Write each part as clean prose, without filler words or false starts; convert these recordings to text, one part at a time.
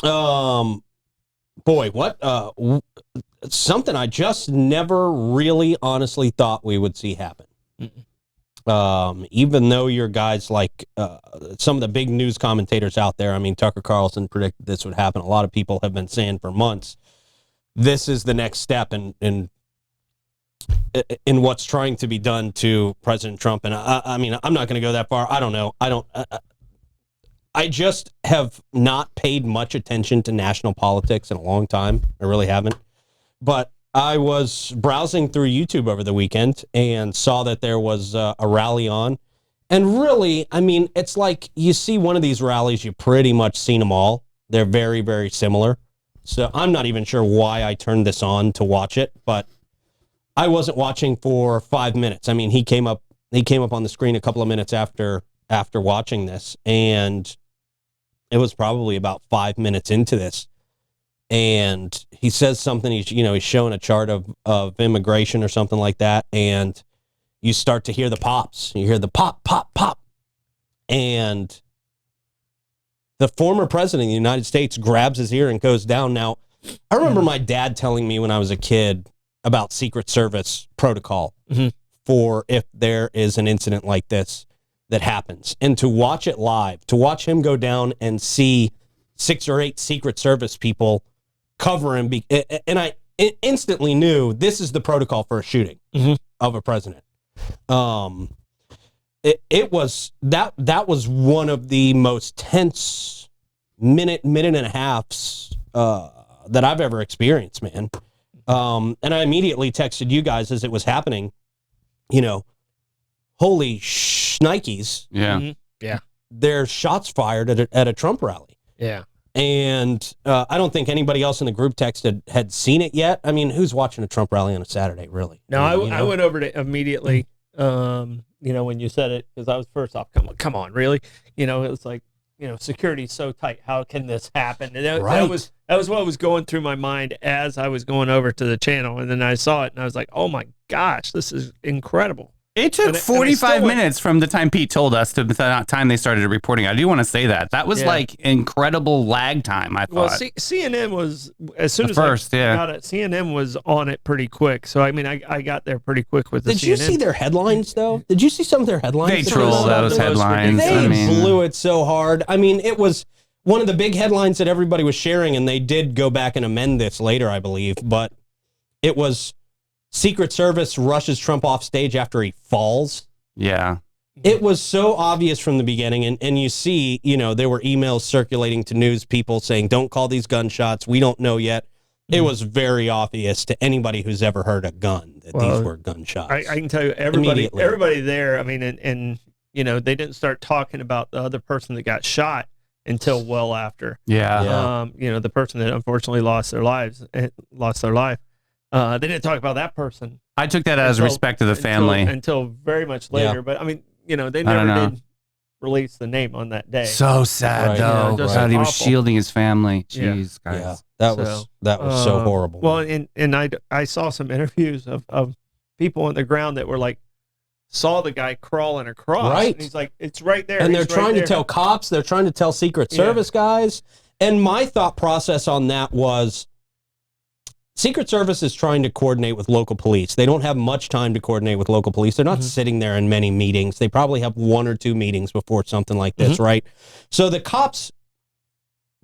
Boy, what something I just never really honestly thought we would see happen. Even though your guys like some of the big news commentators out there, I mean, Tucker Carlson predicted this would happen. A lot of people have been saying for months, this is the next step in what's trying to be done to President Trump. And I mean, I'm not going to go that far. I don't know. I just have not paid much attention to national politics in a long time. I really haven't. But I was browsing through YouTube over the weekend and saw that there was a rally on. And really, I mean, it's like you see one of these rallies, you pretty much seen them all. They're very, very similar. So I'm not even sure why I turned this on to watch it, but I wasn't watching for 5 minutes. I mean, he came up on the screen a couple of minutes after watching this, and it was probably about 5 minutes into this. And he says something, he's showing a chart of immigration or something like that. And you start to hear the pops. You hear the pop, pop, pop. And the former president of the United States grabs his ear and goes down. Now, I remember my dad telling me when I was a kid about Secret Service protocol for if there is an incident like this that happens. And to watch it live, to watch him go down and see 6 or 8 Secret Service people cover him, and I instantly knew this is the protocol for a shooting of a president. It was that was one of the most tense minute and a halves that I've ever experienced, man. And I immediately texted you guys as it was happening, holy shnikes. Yeah. Yeah. There's shots fired at a Trump rally. Yeah. And I don't think anybody else in the group text had seen it yet. I mean, who's watching a Trump rally on a Saturday, really? No, I went over to immediately, when you said it, because I was first off, come on, really? It was like, security's so tight. How can this happen? And that was what was going through my mind as I was going over to the channel. And then I saw it and I was like, oh my gosh, this is incredible. It took 45 minutes from the time Pete told us to the time they started reporting. I do want to say that. That was like incredible lag time, I thought. Well, CNN was, as soon as I got it, CNN was on it pretty quick. So, I mean, I got there pretty quick with the CNN. Did you see their headlines, though? Did you see some of their headlines? They troll those headlines. They blew it so hard. I mean, it was one of the big headlines that everybody was sharing, and they did go back and amend this later, I believe. But it was Secret Service rushes Trump off stage after he falls. Yeah. It was so obvious from the beginning. And you see, there were emails circulating to news people saying, don't call these gunshots. We don't know yet. It was very obvious to anybody who's ever heard a gun that these were gunshots. I can tell you, everybody there, I mean, and they didn't start talking about the other person that got shot until well after. Yeah. The person that unfortunately lost their life. They didn't talk about that person. I took that as respect to the family. Until very much later. Yeah. But, I mean, they never did release the name on that day. So sad, though. How he was shielding his family. Jeez, guys. Yeah, that was so horrible. Well, and I saw some interviews of people on the ground that were like, saw the guy crawling across. Right. And he's like, it's right there. And they're trying to tell cops. They're trying to tell Secret Service guys. And my thought process on that was, Secret Service is trying to coordinate with local police. They don't have much time to coordinate with local police. They're not sitting there in many meetings. They probably have 1 or 2 meetings before something like this, right? So the cops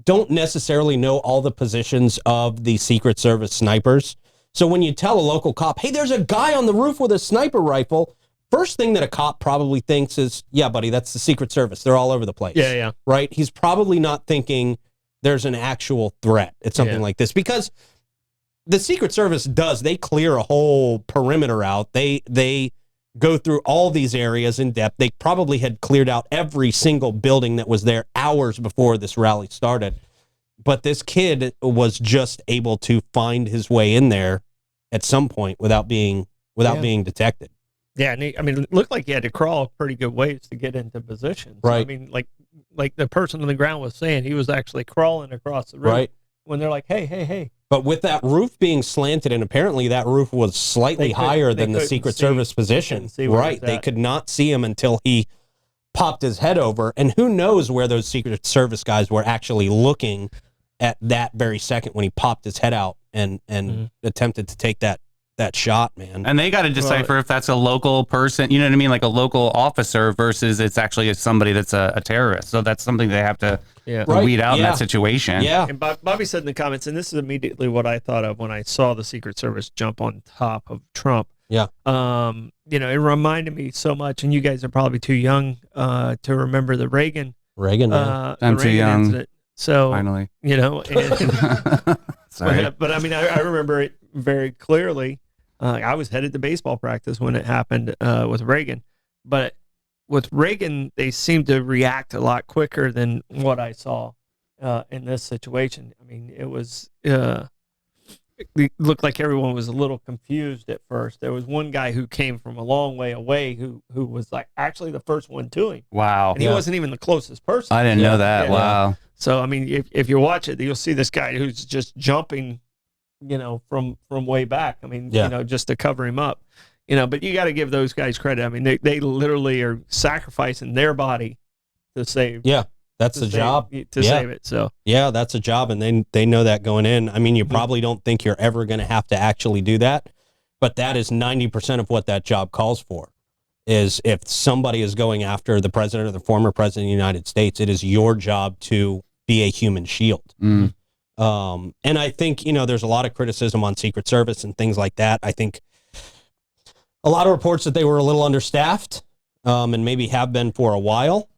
don't necessarily know all the positions of the Secret Service snipers. So when you tell a local cop, hey, there's a guy on the roof with a sniper rifle, first thing that a cop probably thinks is, yeah, buddy, that's the Secret Service. They're all over the place. Yeah. Right? He's probably not thinking there's an actual threat. It's something like this. Because the Secret Service they clear a whole perimeter out. They go through all these areas in depth. They probably had cleared out every single building that was there hours before this rally started. But this kid was just able to find his way in there at some point without being detected. Yeah, and it looked like he had to crawl pretty good ways to get into position. So, right. I mean, like the person on the ground was saying, he was actually crawling across the roof. Right. When they're like, hey. But with that roof being slanted, and apparently that roof was slightly higher than the Secret Service position. Right. They could not see him until he popped his head over. And who knows where those Secret Service guys were actually looking at that very second when he popped his head out and attempted to take that shot, man. And they got to decipher if that's a local person, you know what I mean, like a local officer versus it's actually somebody that's a terrorist. So that's something they have to weed out in that situation. Yeah. And Bobby said in the comments, and this is immediately what I thought of when I saw the Secret Service jump on top of Trump. Yeah. You know, it reminded me so much, and you guys are probably too young to remember the Reagan. I'm too young. Incident. So finally, you know, and, sorry, but I mean, I remember it very clearly. I was headed to baseball practice when it happened with Reagan, but with Reagan, they seemed to react a lot quicker than what I saw in this situation. I mean, it looked like everyone was a little confused at first. There was one guy who came from a long way away who was like actually the first one to him. Wow. And he wasn't even the closest person. I didn't know that. Yeah. Wow. So, I mean, if you watch it, you'll see this guy who's just jumping, you know, from way back. I mean, you know, just to cover him up, you know, but you got to give those guys credit. I mean, they literally are sacrificing their body to save. Yeah. That's the job to save it. So yeah, that's a job. And they know that going in. I mean, you probably don't think you're ever going to have to actually do that, but that is 90% of what that job calls for. Is if somebody is going after the president or the former president of the United States, it is your job to be a human shield. And I think, you know, there's a lot of criticism on Secret Service and things like that. I think a lot of reports that they were a little understaffed, and maybe have been for a while.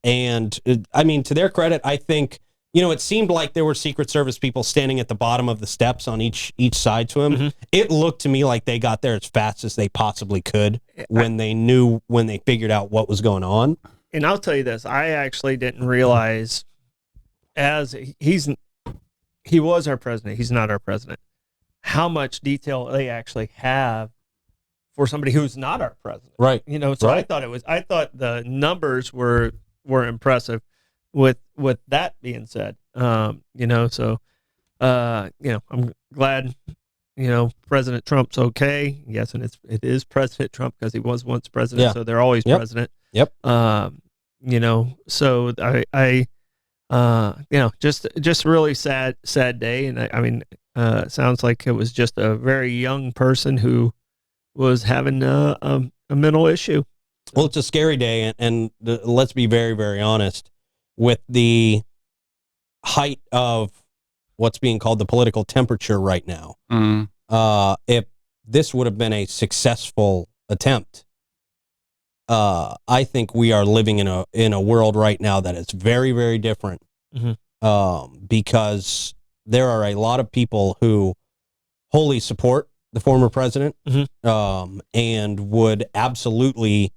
And I mean, to their credit, I think, you know, it seemed like there were Secret Service people standing at the bottom of the steps on each side to him. It looked to me like they got there as fast as they possibly could when they figured out what was going on. And I'll tell you this, I actually didn't realize, as he was our president, he's not our president, how much detail they actually have for somebody who's not our president. Right. You know, so I thought the numbers were impressive with that being said. You know, so you know, I'm glad, you know, President Trump's okay. Yes, and it is President Trump because he was once president, so they're always president. Yep. You know, so I you know, just really sad day. And I mean, it sounds like it was just a very young person who was having a mental issue. Well, it's a scary day, and let's be very, very honest. With the height of what's being called the political temperature right now, if this would have been a successful attempt, I think we are living in a world right now that is very, very different, because there are a lot of people who wholly support the former president, and would absolutely,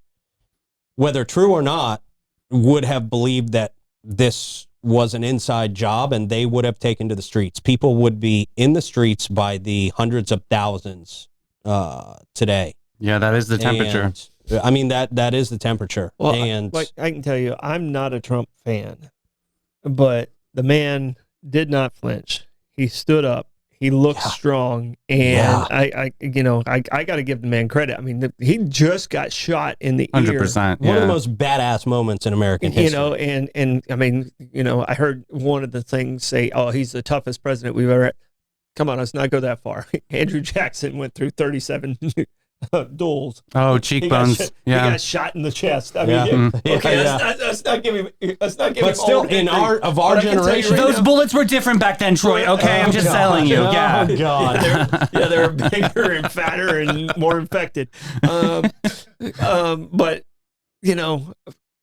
whether true or not, would have believed that this was an inside job, and they would have taken to the streets. People would be in the streets by the hundreds of thousands today. Yeah, that is the temperature. And, I mean, that is the temperature. Well, and I can tell you, I'm not a Trump fan, but the man did not flinch. He stood up. He looked strong, and I got to give the man credit. I mean, he just got shot in the 100%. One of the most badass moments in American history. You know, and I mean, you know, I heard one of the things say, "Oh, he's the toughest president we've ever had." Come on, let's not go that far. Andrew Jackson went through 37 duels. Oh, cheekbones. He got shot in the chest. I mean, let's not give him. But still, in our generation, those bullets were different back then, Troy. Okay, I'm just telling you. Yeah. Oh God. They were bigger and fatter and more infected. But you know,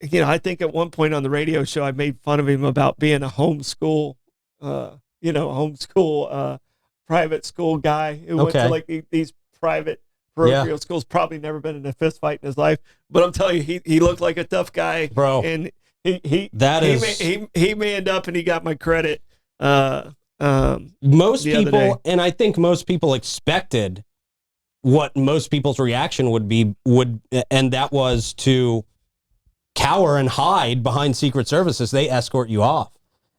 I think at one point on the radio show, I made fun of him about being a homeschool, private school guy who went to like these private parochial schools, probably never been in a fist fight in his life. But I'm telling you, he looked like a tough guy, bro. And he manned up, and he got my credit. Most people, and I think most people expected what most people's reaction would be, and that was to cower and hide behind Secret Service as they escort you off.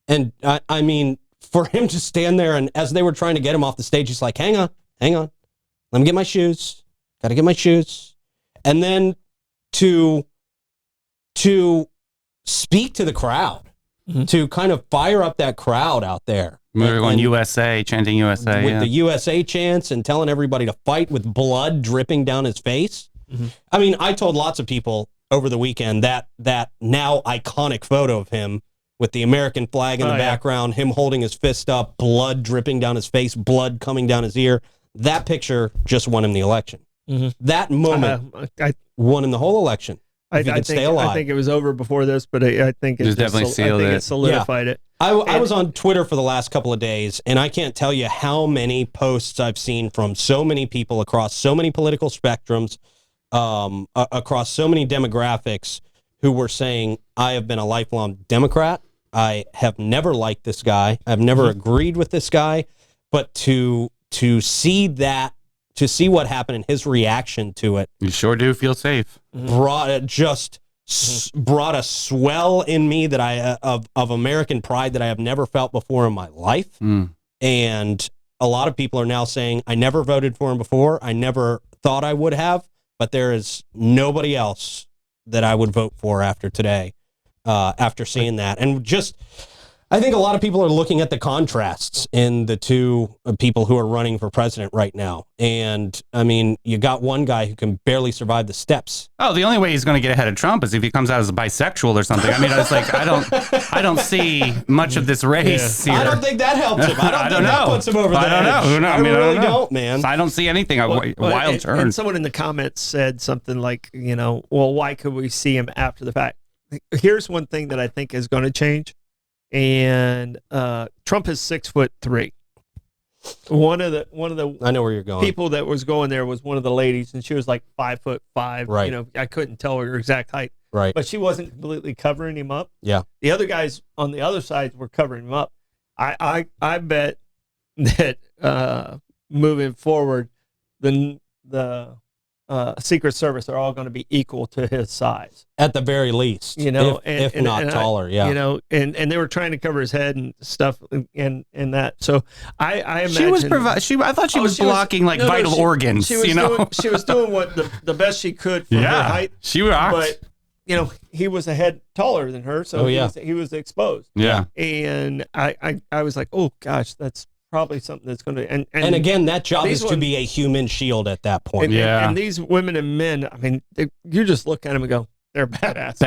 And I mean, for him to stand there, and as they were trying to get him off the stage, he's like, hang on, let me get my shoes. Got to get my shoes. And then to speak to the crowd to kind of fire up that crowd out there. We're going USA, chanting USA. With the USA chants and telling everybody to fight with blood dripping down his face. I mean, I told lots of people over the weekend that now iconic photo of him with the American flag in the background, him holding his fist up, blood dripping down his face, blood coming down his ear. That picture just won him the election. That moment won him the whole election. I think it was over before this, but I think it definitely sealed it. It solidified it. I was on Twitter for the last couple of days, and I can't tell you how many posts I've seen from so many people across so many political spectrums, across so many demographics, who were saying, I have been a lifelong Democrat. I have never liked this guy. I've never agreed with this guy. But to see that, to see what happened and his reaction to it. You sure do feel safe. Brought a swell in me that of American pride that I have never felt before in my life. And a lot of people are now saying, I never voted for him before. I never thought I would have, but there is nobody else that I would vote for after today, after seeing that. And just, I think a lot of people are looking at the contrasts in the two people who are running for president right now. And I mean, you got one guy who can barely survive the steps. Oh, the only way he's going to get ahead of Trump is if he comes out as a bisexual or something. I mean, it's like, I don't see much of this race here. I don't think that helps him. I don't think that puts him over the edge. I don't know. I really don't, man. I don't see anything. A wild turn. And someone in the comments said something like, well, why could we see him after the fact? Here's one thing that I think is going to change. And Trump is 6'3". One of the I know where you're going. People that was going there was one of the ladies, and she was like 5'5". Right. I couldn't tell her exact height. Right. But she wasn't completely covering him up. Yeah. The other guys on the other side were covering him up. I bet that moving forward, the Secret Service are all going to be equal to his size. At the very least, if not taller, yeah. And they were trying to cover his head and stuff, and that. So I imagine I thought she was blocking vital organs. She was doing what the best she could for her height. She rocked. But he was a head taller than her, so he was exposed. Yeah, and I was like, oh gosh, that's probably something that's going to and again, that job is to be a human shield at that point. And these women and men, I mean, you just look at them and go, they're badass.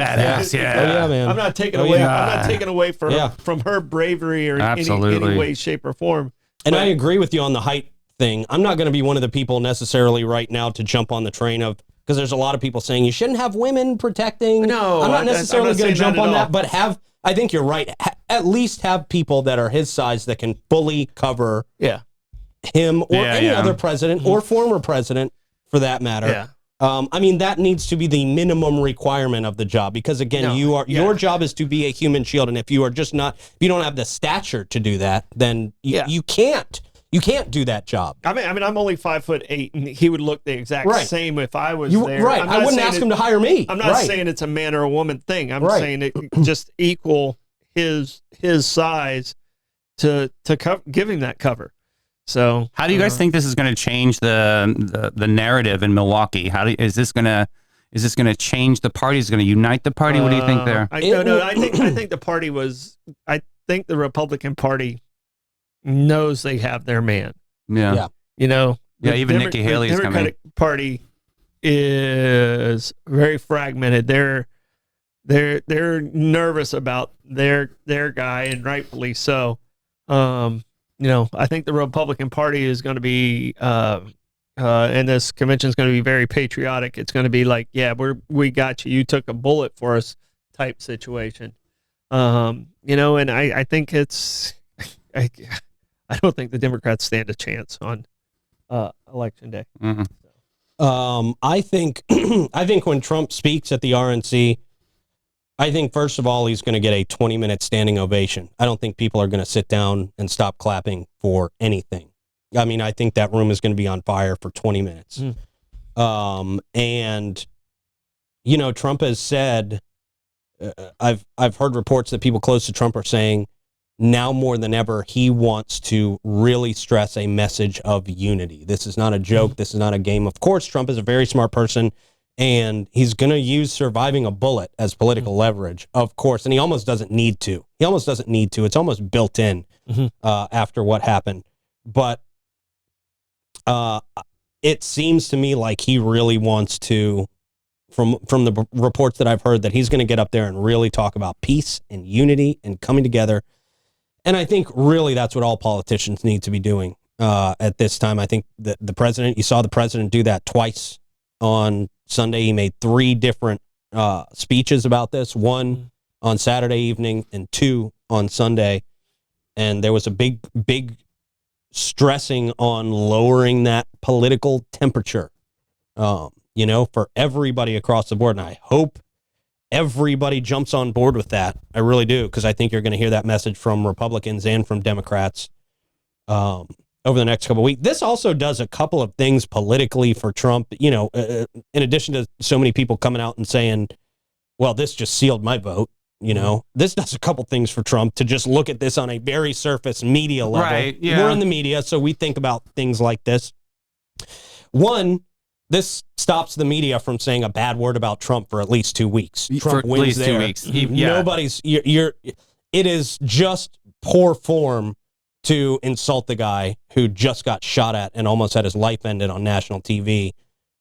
Yeah, man. I'm not taking away. I'm not taking away from her bravery or any way, shape, or form. And I agree with you on the height thing. I'm not going to be one of the people necessarily right now to jump on the train of, because there's a lot of people saying you shouldn't have women protecting. No, I'm not necessarily going to jump on that, but I think you're right. At least have people that are his size that can fully cover him or any other president or former president for that matter. Yeah. I mean, that needs to be the minimum requirement of the job, because again, your job is to be a human shield. And if you are just not, if you don't have the stature to do that, then you can't do that job. I mean, I'm only 5'8", and he would look the exact same if I was there. Right. I wouldn't ask him to hire me. I'm not saying it's a man or a woman thing. I'm saying it just equal his size to give him that cover. So how do you guys think this is going to change the narrative in Milwaukee? Is this going to change the party? Is it going to unite the party? What do you think there? I think the party was. I think the Republican Party knows they have their man. Yeah. Even Nikki Haley's coming. The Democratic Party is very fragmented. They're nervous about their guy, and rightfully so. I think the Republican Party is going to be, and this convention is going to be very patriotic. It's going to be like, we got you. You took a bullet for us type situation. And I think I don't think the Democrats stand a chance on election day. Mm-hmm. I think when Trump speaks at the RNC, I think first of all he's going to get a 20-minute standing ovation. I don't think people are going to sit down and stop clapping for anything. I mean, I think that room is going to be on fire for 20 minutes. And Trump has said, I've heard reports that people close to Trump are saying, now more than ever, he wants to really stress a message of unity. This is not a joke. This is not a game. Of course, Trump is a very smart person, And he's going to use surviving a bullet as political leverage, of course. And he almost doesn't need to. It's almost built in after what happened. But it seems to me like he really wants to, from the reports that I've heard, that he's going to get up there and really talk about peace and unity and coming together. And I think really that's what all politicians need to be doing at this time. I think that you saw the president do that twice on Sunday. He made 3 different speeches about this, 1 on Saturday evening and 2 on Sunday. And there was a big stressing on lowering that political temperature, for everybody across the board. And I hope everybody jumps on board with that. I really do, because I think you're going to hear that message from Republicans and from Democrats over the next couple of weeks. This also does a couple of things politically for Trump, in addition to so many people coming out and saying, well, this just sealed my vote. This does a couple things for Trump to just look at this on a very surface media level. Right, yeah. We're in the media, so we think about things like this. One, this stops the media from saying a bad word about Trump for at least 2 weeks. Trump for at wins least there. 2 weeks. Nobody's, it is just poor form to insult the guy who just got shot at and almost had his life ended on national TV.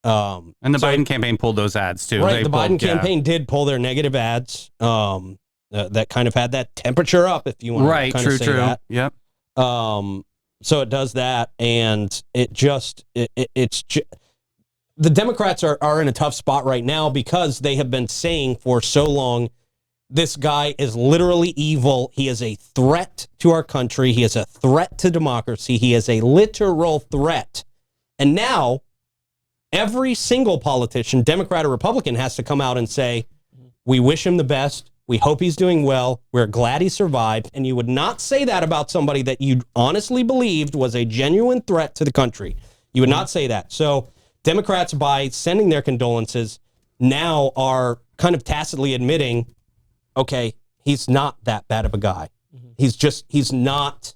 And the Biden campaign pulled those ads too. Right, the Biden campaign did pull their negative ads that kind of had that temperature up, if you want to kind of say that. Yep. So it does that, and the Democrats are in a tough spot right now because they have been saying for so long, this guy is literally evil. He is a threat to our country. He is a threat to democracy. He is a literal threat. And now every single politician, Democrat or Republican, has to come out and say, we wish him the best. We hope he's doing well. We're glad he survived. And you would not say that about somebody that you honestly believed was a genuine threat to the country. You would not say that. So Democrats, by sending their condolences, now are kind of tacitly admitting, okay, he's not that bad of a guy. He's not.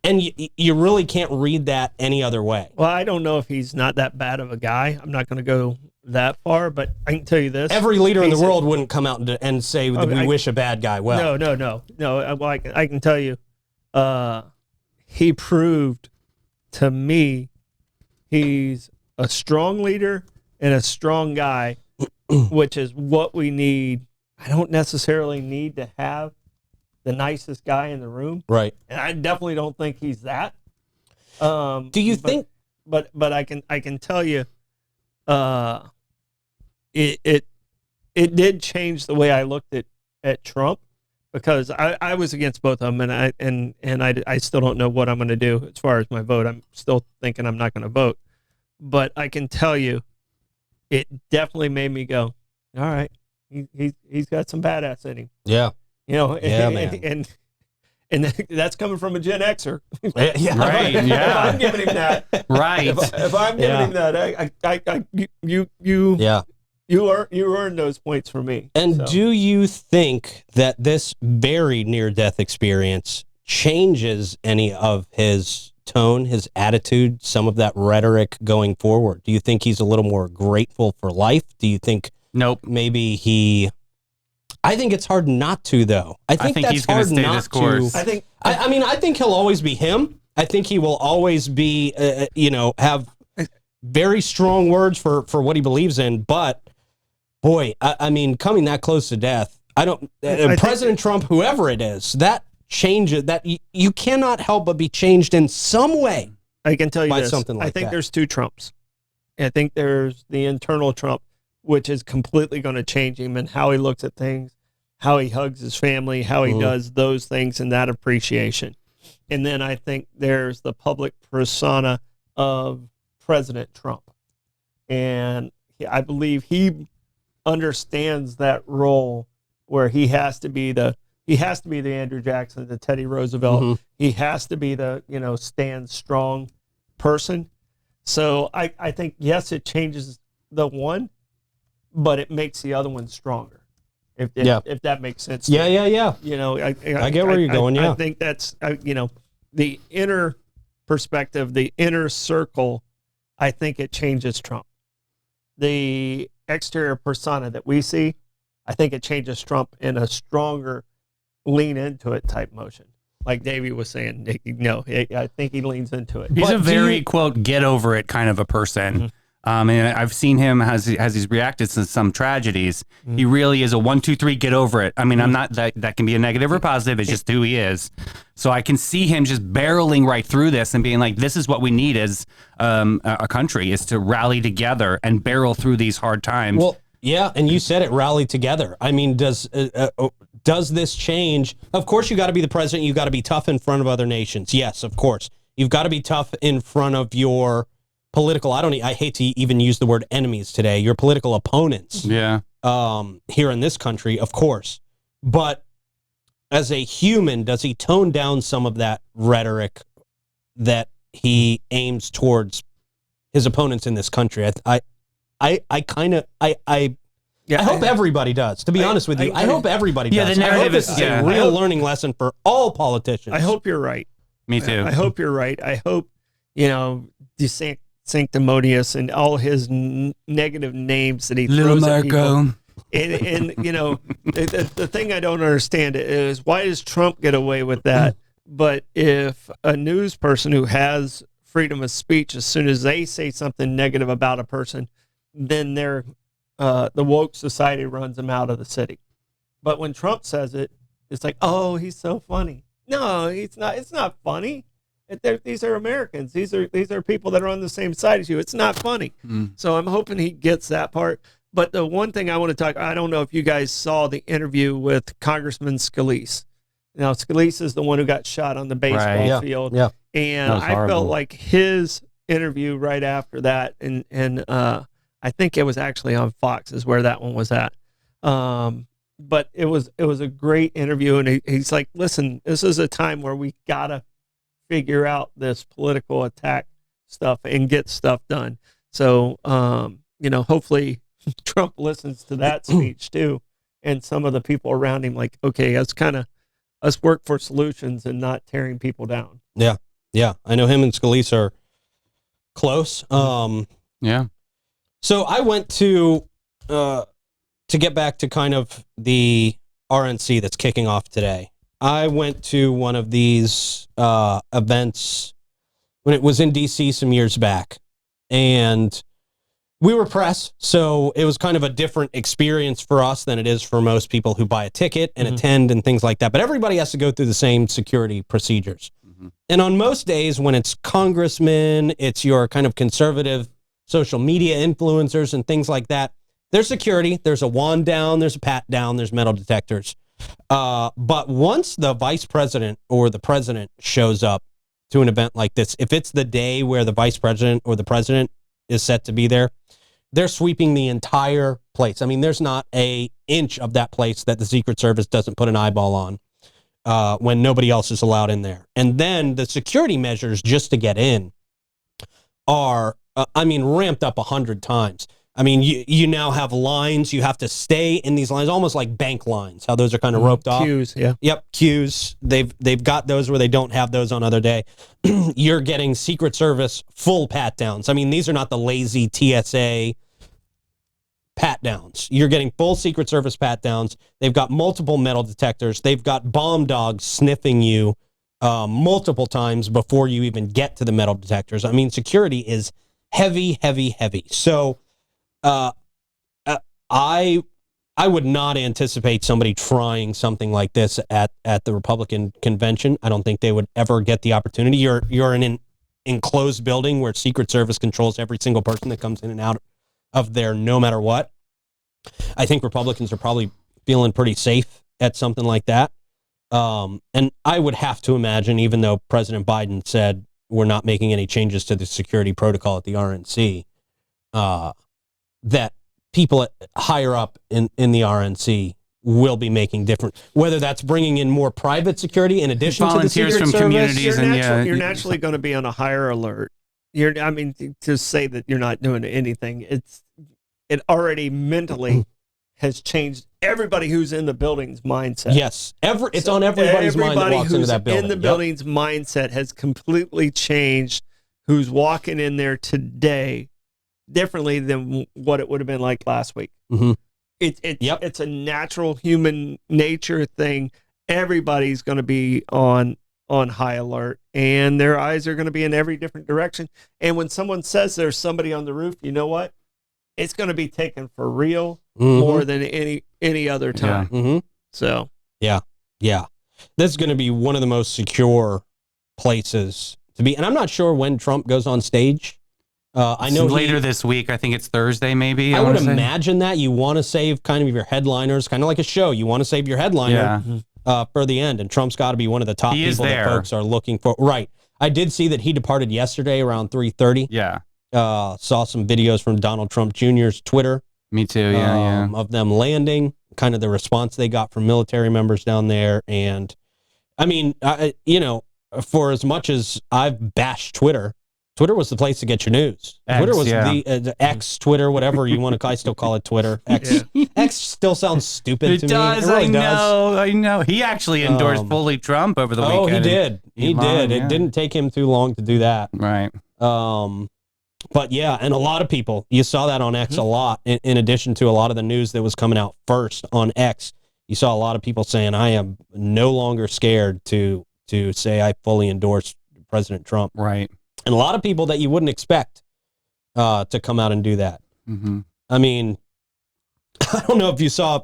And you really can't read that any other way. Well, I don't know if he's not that bad of a guy. I'm not going to go that far, but I can tell you this. Every leader in the world wouldn't come out and say that we wish a bad guy well. No. Well, I can tell you, he proved to me he's a strong leader and a strong guy, which is what we need. I don't necessarily need to have the nicest guy in the room. Right. And I definitely don't think he's that. Do you think? But I can tell you, it did change the way I looked at Trump, because I was against both of them, and I still don't know what I'm going to do as far as my vote. I'm still thinking I'm not going to vote, but I can tell you, it definitely made me go, all right, he's got some badass in him. Yeah. And that's coming from a Gen Xer. Yeah, right. If I'm giving him that, right. If I'm giving him that, you earned those points for me. And do you think that this very near-death experience changes any of his tone, his attitude, some of that rhetoric going forward? Do you think he's a little more grateful for life? Do you think maybe he? I think it's hard not to, though. I think that's he's going to stay not this course. I think he'll always be him. I think he will always be, have very strong words for what he believes in. But boy, coming that close to death, President Trump, whoever it is, that changes. That you cannot help but be changed in some way. I can tell you by this. something like I think that. there's 2 Trumps. I think there's the internal Trump, which is completely going to change him and how he looks at things, how he hugs his family, how he does those things, and that appreciation. And then I think there's the public persona of President Trump. And I believe he understands that role where he has to be the Andrew Jackson, the Teddy Roosevelt. He has to be the, stand strong person. So I think, yes, it changes the one, but it makes the other one stronger. If that makes sense. Yeah. I get where you're going. I think that's, the inner perspective, the inner circle, I think it changes Trump. The exterior persona that we see, I think it changes Trump in a stronger lean into it type motion. Like Davey was saying, I think he leans into it. He's a very, quote, get over it kind of a person. Mm-hmm. And I've seen him as he's reacted to some tragedies. Mm-hmm. He really is a 1, 2, 3, get over it. I mean, I'm not that can be a negative or positive. It's just who he is. So I can see him just barreling right through this and being like, this is what we need as a country, is to rally together and barrel through these hard times. Well, yeah, and you said it, rally together. I mean, does this change? Of course, you got to be the president. You got to be tough in front of other nations. Yes, of course. You've got to be tough in front of your political, I hate to even use the word enemies today, your political opponents. Yeah. Here in this country, of course. But as a human, does he tone down some of that rhetoric that he aims towards his opponents in this country? I hope everybody does, to be honest with you. I hope everybody does. The narrative this is a real learning lesson for all politicians. I hope you're right. Me too. I hope you're right. I hope, Sanctimonious and all his negative names that he throws at people. And the thing I don't understand is, why does Trump get away with that? But if a news person who has freedom of speech, as soon as they say something negative about a person, then they're the woke society runs them out of the city. But when Trump says it, it's like, oh, he's so funny. No, he's not. It's not funny. These are Americans. These are people that are on the same side as you. It's not funny. So I'm hoping he gets that part. But the one thing I want to I don't know if you guys saw the interview with Congressman Scalise. Now, Scalise is the one who got shot on the baseball field. Yeah. And I felt like his interview right after that, and I think it was actually on Fox is where that one was at. But it was a great interview, and he's like, listen, this is a time where we gotta figure out this political attack stuff and get stuff done. So, hopefully Trump listens to that speech too, and some of the people around him, like, okay, let's work for solutions and not tearing people down. Yeah. Yeah. I know him and Scalise are close. Yeah. So I went to get back to kind of the RNC that's kicking off today. I went to one of these events when it was in DC some years back, and we were press, so it was kind of a different experience for us than it is for most people who buy a ticket and attend and things like that. But everybody has to go through the same security procedures. And on most days when it's congressmen, it's your kind of conservative social media influencers and things like that, there's security, there's a wand down, there's a pat down, there's metal detectors. But once the vice president or the president shows up to an event like this, if it's the day where the vice president or the president is set to be there, they're sweeping the entire place. I mean, there's not an inch of that place that the Secret Service doesn't put an eyeball on when nobody else is allowed in there. And then the security measures just to get in are, ramped up 100 times. I mean, you now have lines. You have to stay in these lines, almost like bank lines, how those are kind of roped off. Queues, yeah. Yep, queues. They've got those where they don't have those on other day. You're getting Secret Service full pat downs. I mean, these are not the lazy TSA pat downs. You're getting full Secret Service pat downs. They've got multiple metal detectors. They've got bomb dogs sniffing you multiple times before you even get to the metal detectors. I mean, security is heavy, heavy, heavy. So I would not anticipate somebody trying something like this at the Republican convention. I don't think they would ever get the opportunity. You're in an enclosed building where Secret Service controls every single person that comes in and out of there, no matter what. I think Republicans are probably feeling pretty safe at something like that. And I would have to imagine, even though President Biden said we're not making any changes to the security protocol at the RNC, that people higher up in the RNC will be making different, whether that's bringing in more private security in addition to the Secret from Service. Communities you're naturally going to be on a higher alert. To say that you're not doing anything, it already mentally has changed everybody who's in the building's mindset. Yes, it's on everybody's mind that walks into that building. In the building's mindset has completely changed. Who's walking in there today differently than what it would have been like last week. Mhm. It's a natural human nature thing. Everybody's going to be on high alert, and their eyes are going to be in every different direction. And when someone says there's somebody on the roof, you know what? It's going to be taken for real more than any other time. Mm-hmm. So yeah. This is going to be one of the most secure places to be. And I'm not sure when Trump goes on stage. I know later this week. I think it's Thursday, maybe. I would imagine that you want to save kind of your headliners, kind of like a show. You want to save your headliner for the end, and Trump's got to be one of the top people that folks are looking for. Right. I did see that he departed yesterday around 3:30. Yeah. Saw some videos from Donald Trump Jr.'s Twitter. Me too. Yeah. Of them landing, kind of the response they got from military members down there, and I mean, for as much as I've bashed Twitter was the place to get your news. Twitter was the X, Twitter, whatever you want to call it. I still call it Twitter. X. X still sounds stupid to me. It really does. I know. He actually endorsed fully Trump over the weekend. Oh, he did. He did. It didn't take him too long to do that. Right. But yeah, and a lot of people, you saw that on X a lot, in addition to a lot of the news that was coming out first on X. You saw a lot of people saying, I am no longer scared to say I fully endorse President Trump. Right. And a lot of people that you wouldn't expect to come out and do that. Mm-hmm. I mean, I don't know if you saw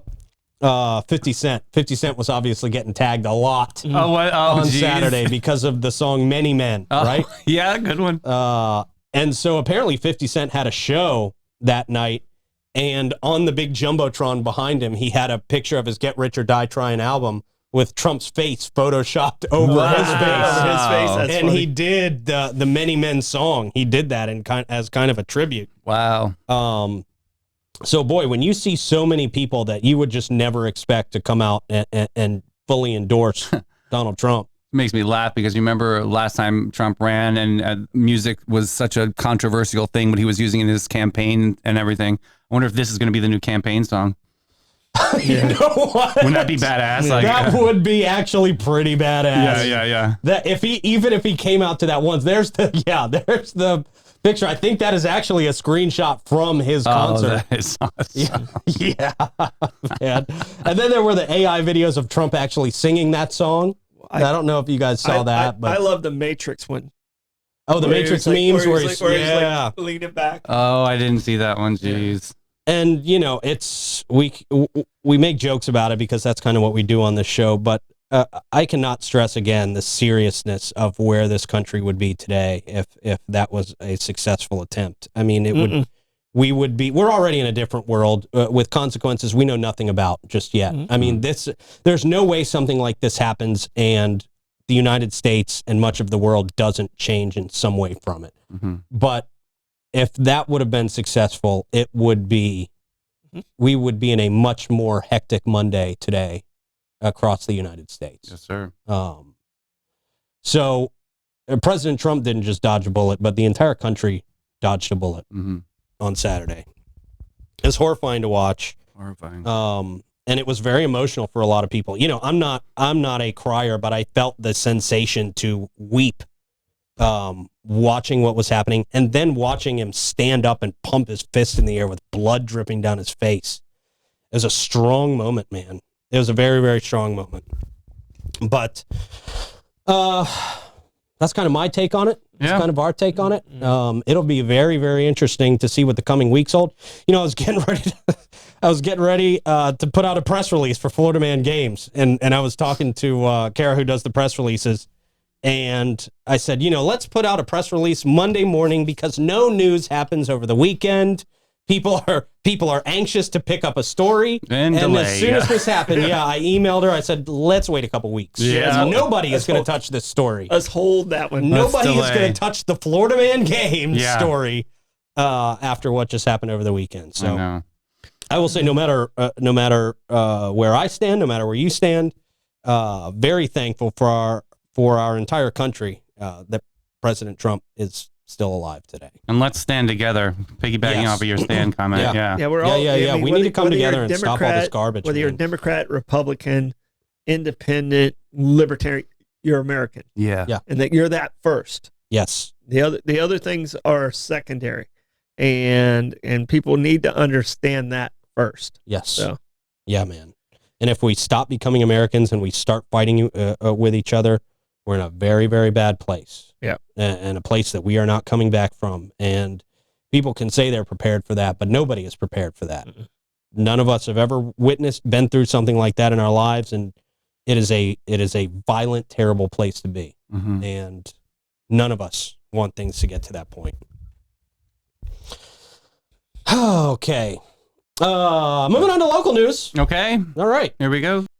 50 Cent. 50 Cent was obviously getting tagged a lot on Saturday because of the song Many Men, right? Yeah, good one. And so apparently 50 Cent had a show that night, and on the big Jumbotron behind him, he had a picture of his Get Rich or Die Trying album with Trump's face photoshopped over his face. And he did the Many Men song. He did that as kind of a tribute. Wow. So, boy, when you see so many people that you would just never expect to come out and fully endorse Donald Trump. It makes me laugh because you remember last time Trump ran and music was such a controversial thing, what he was using in his campaign and everything. I wonder if this is going to be the new campaign song. You know what? Wouldn't that be badass? Like, that would be actually pretty badass. Yeah. That if he came out to that once, there's the picture. I think that is actually a screenshot from his concert. That is awesome. Yeah, man. And then there were the AI videos of Trump actually singing that song. I don't know if you guys saw that, but I love the Matrix one. Oh, the Matrix memes where he's leaning back. Oh, I didn't see that one. Jeez. And it's we make jokes about it because that's kind of what we do on this show. But I cannot stress again the seriousness of where this country would be today if that was a successful attempt. I mean, we're already in a different world with consequences we know nothing about just yet. I mean, there's no way something like this happens and the United States and much of the world doesn't change in some way from it. But if that would have been successful, we would be in a much more hectic Monday today across the United States. Yes, sir. So President Trump didn't just dodge a bullet, but the entire country dodged a bullet on Saturday. It's horrifying to watch. Horrifying. And it was very emotional for a lot of people. I'm not a crier, but I felt the sensation to weep watching what was happening, and then watching him stand up and pump his fist in the air with blood dripping down his face. It was a strong moment, man. It was a very, very strong moment. But that's kind of my take on it. That's kind of our take on it. It'll be very, very interesting to see what the coming weeks hold. I was getting ready to put out a press release for Florida Man Games, and I was talking to Kara, who does the press releases. And I said, let's put out a press release Monday morning because no news happens over the weekend. People are anxious to pick up a story. And as soon as this happened, I emailed her. I said, let's wait a couple weeks. Yeah. Nobody is going to touch this story. Let's hold that one. Nobody is going to touch the Florida Man Games story after what just happened over the weekend. So I will say no matter where I stand, no matter where you stand, very thankful for our entire country that President Trump is still alive today. And let's stand together, piggybacking off of your stand comment. We're all, we need to come together and stop all this garbage. Whether you're Democrat, Republican, Independent, Libertarian, you're American. Yeah. And that you're that first. Yes. The other things are secondary. and people need to understand that first. Yes. So. Yeah, man. And if we stop becoming Americans and we start fighting with each other, we're in a very, very bad place. Yeah. And a place that we are not coming back from. And people can say they're prepared for that, but nobody is prepared for that. Mm-mm. None of us have ever been through something like that in our lives, and it is a violent, terrible place to be. Mm-hmm. And none of us want things to get to that point. Okay. Moving on to local news. Okay. All right. Here we go.